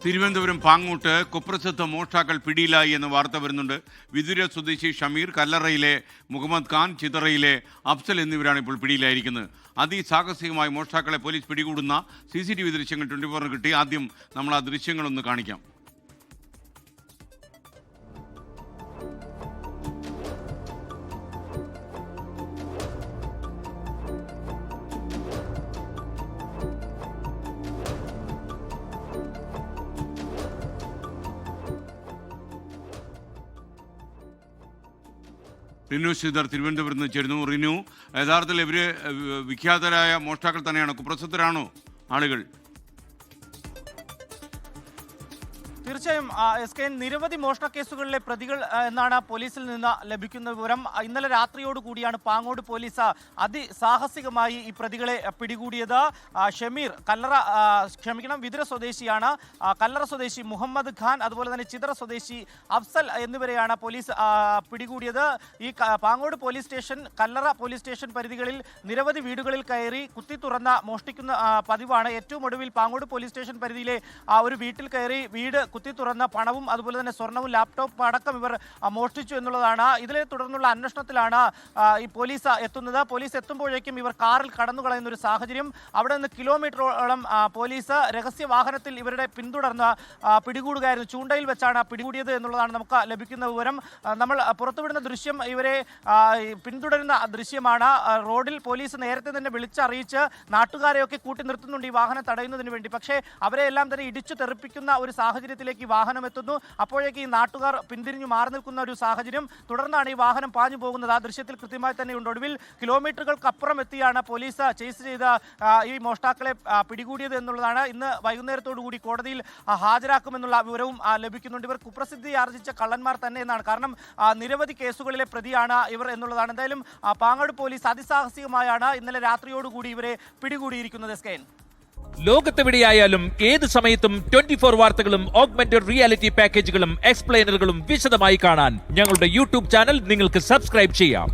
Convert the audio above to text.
തിരുവനന്തപുരം പാങ്ങോട്ട് കുപ്രസിദ്ധ മോഷ്ടാക്കൾ പിടിയിലായി എന്ന വാർത്ത വരുന്നുണ്ട്. വിതുര സ്വദേശി ഷമീർ, കല്ലറയിലെ മുഹമ്മദ് ഖാൻ, ചിതറയിലെ അഫ്സൽ എന്നിവരാണ് ഇപ്പോൾ പിടിയിലായിരിക്കുന്നത്. അതിസാഹസികമായി മോഷ്ടാക്കളെ പോലീസ് പിടികൂടുന്ന CCTV ദൃശ്യങ്ങൾ 24 കിട്ടി. ആദ്യം നമ്മൾ ആ ദൃശ്യങ്ങളൊന്ന് കാണിക്കാം. റിനു ശ്രീധർ തിരുവനന്തപുരത്ത് നിന്ന് ചേരുന്നു. റിനു, യഥാർത്ഥത്തിൽ ഇവര് വിഖ്യാതരായ മോഷ്ടാക്കൾ തന്നെയാണോ? കുപ്രസിദ്ധരാണോ ആളുകൾ? തീർച്ചയായും SK നിരവധി മോഷണ കേസുകളിലെ പ്രതികൾ എന്നാണ് പോലീസിൽ നിന്ന് ലഭിക്കുന്ന വിവരം. ഇന്നലെ രാത്രിയോട് കൂടിയാണ് പാങ്ങോട് പോലീസ് അതിസാഹസികമായി ഈ പ്രതികളെ പിടികൂടിയത്. ഷമീർ വിതുര സ്വദേശിയാണ്. കല്ലറ സ്വദേശി മുഹമ്മദ് ഖാൻ, അതുപോലെ തന്നെ ചിതറ സ്വദേശി അഫ്സൽ എന്നിവരെയാണ് പോലീസ് പിടികൂടിയത്. ഈ പാങ്ങോട് പോലീസ് സ്റ്റേഷൻ, കല്ലറ പോലീസ് സ്റ്റേഷൻ പരിധികളിൽ നിരവധി വീടുകളിൽ കയറി കുത്തി തുറന്ന മോഷ്ടിക്കുന്ന പതിവാണ്. ഏറ്റവും ഒടുവിൽ പാങ്ങോട് പോലീസ് സ്റ്റേഷൻ പരിധിയിലെ ഒരു വീട്ടിൽ കയറി വീട് കുത്തി തുറന്ന പണവും അതുപോലെ തന്നെ സ്വർണവും ലാപ്ടോപ്പ് അടക്കം ഇവർ മോഷ്ടിച്ചു എന്നുള്ളതാണ്. ഇതിനെ തുടർന്നുള്ള അന്വേഷണത്തിലാണ് ഈ പോലീസ് എത്തുന്നത്. പോലീസ് എത്തുമ്പോഴേക്കും ഇവർ കാറിൽ കടന്നു കളയുന്ന ഒരു സാഹചര്യം. അവിടെ നിന്ന് കിലോമീറ്ററോളം പോലീസ് രഹസ്യ വാഹനത്തിൽ ഇവരുടെ പിന്തുടർന്ന് പിടികൂടുകയായിരുന്നു. ചൂണ്ടയിൽ വെച്ചാണ് പിടികൂടിയത് എന്നുള്ളതാണ് നമുക്ക് ലഭിക്കുന്ന വിവരം. നമ്മൾ പുറത്തുവിടുന്ന ദൃശ്യം ഇവരെ പിന്തുടരുന്ന ദൃശ്യമാണ്. റോഡിൽ പോലീസ് നേരത്തെ തന്നെ വിളിച്ചറിയിച്ച് നാട്ടുകാരെയൊക്കെ കൂട്ടി നിർത്തുന്നുണ്ട് ഈ വാഹനം തടയുന്നതിന് വേണ്ടി. പക്ഷേ അവരെ എല്ലാം തന്നെ ഇടിച്ചു തെറിപ്പിക്കുന്ന ഒരു സാഹചര്യത്തിലേക്ക് ഈ വാഹനം എത്തുന്നു. അപ്പോഴേക്ക് ഈ നാട്ടുകാർ പിന്തിരിഞ്ഞു മാറി നിൽക്കുന്ന ഒരു സാഹചര്യം. തുടർന്നാണ് ഈ വാഹനം പാഞ്ഞു പോകുന്നത്. ആ ദൃശ്യത്തിൽ കൃത്യമായി തന്നെയുണ്ട്. ഒടുവിൽ കിലോമീറ്ററുകൾക്കപ്പുറം എത്തിയാണ് പോലീസ് ചേസ് ചെയ്ത് ഈ മോഷ്ടാക്കളെ പിടികൂടിയത് എന്നുള്ളതാണ്. ഇന്ന് വൈകുന്നേരത്തോടു കൂടി കോടതിയിൽ ഹാജരാക്കുമെന്നുള്ള വിവരവും ലഭിക്കുന്നുണ്ട്. ഇവർ കുപ്രസിദ്ധി ആർജിച്ച കള്ളന്മാർ തന്നെ എന്നാണ്. കാരണം നിരവധി കേസുകളിലെ പ്രതിയാണ് ഇവർ എന്നുള്ളതാണ്. എന്തായാലും പാങ്ങോട് പോലീസ് അതിസാഹസികമായാണ് ഇന്നലെ രാത്രിയോടുകൂടി ഇവരെ പിടികൂടിയിരിക്കുന്നത്. സ്കൈൻ ലോകത്തെവിടെയായാലും ഏത് സമയത്തും 24 വാർത്തകളും ഓഗ്മെന്റഡ് റിയാലിറ്റി പാക്കേജുകളും എക്സ്പ്ലെയിനറുകളും വിശദമായി കാണാൻ ഞങ്ങളുടെ YouTube ചാനൽ നിങ്ങൾക്ക് സബ്സ്ക്രൈബ് ചെയ്യാം.